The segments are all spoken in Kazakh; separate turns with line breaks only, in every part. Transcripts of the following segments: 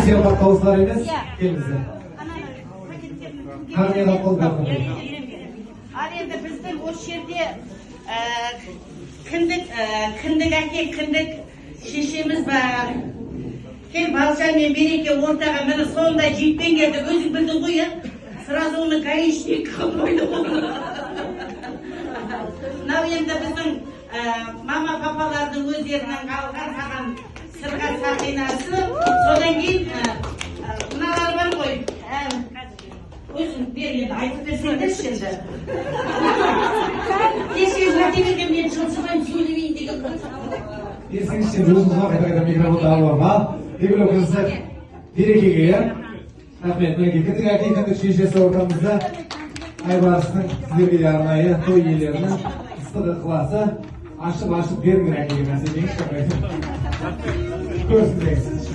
сыйпат дауыстар емес, келіңіздер. Қармена қолдар.
Ал енді біздің осы жерде кіндік әке, кіндік шешеміз бар. Кел Балжан мен Береке ортаға мені сондай жіппен келді. Өзің білдің ғой, сразу оны гаишник қылып қойды. Мынау енді біздің мама-папалардың өздерінің қалған саған сырға сақинасы. Содан кейін мыналар бар ғой. Өзің бергенді айтып берсеңдерші енді. Кеше өте берген мен жылсымайым сөйлемейін деген.
Есіңізше өзіңізға қайта-қайта микрофонды алып ма? Дегілі оқыңыздар Берекеге, рахмет, мінеке, кіндік әке, кіндік шешесі ортамызда Айбарыстың сіздерге арнайы той иелерінің ыстық ықыласы ашып беріңдер әкеге нәрсе дейінші көрсіндіріңіз.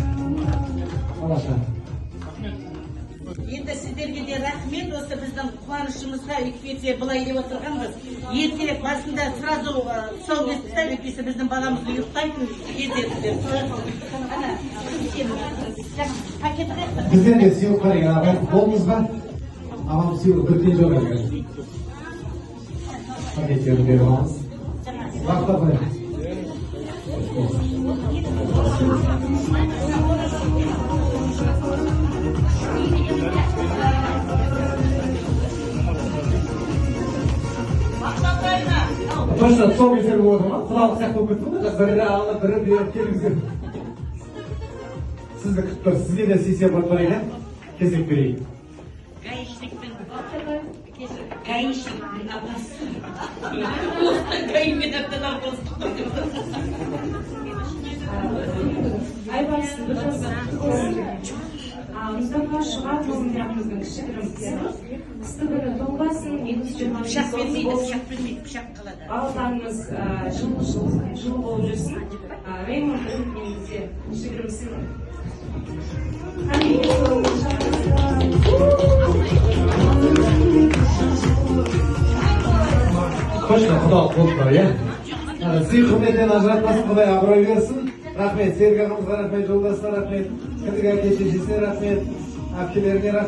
Алаша.
Енді сіздерге де рахмет, осы біздің қуанышымызға өйтпесе былай деп отырғанбыз. Ертерек басында сразу тұсау кестік, өйтпесе біздің баламыз ұйықтайтын кездерді.
Бізден де сыйлық бар екен, ағай болыңыз ба? Ағам сыйлық бірден жоқ екен. Пакеттерді беріп аламыз. Уақытта қоямыз. Точно тұсау кесер болып отыр ма? Құлалық сияқты болып кетті ғой, бірі алып, бірі беріп келіңіздер. Сізді күтіп тұр, сізге де сый-сияпат бар екен, кесек берейік.
Гаишниктің апасы. Гаимен әбден апасы.
Айбарыстың Мұстафа Шұғат Мазымбековтың кішігірім қысты күні толғасын, 2020
Пышақ бермейді, пышақ қалады.
Балаларымыз жыл болып жүрсін. Реймонд өзімізде кішігірім сыйлық.
Точно, құдалық болып тұр, е? Сый құрметтен ажыратпасын, Құдай абырой берсін. Рахмет, Серік ағамызға рахмет, жолдасына рахмет, кіндік әке шешесіне рахмет, әпкелеріне рахмет.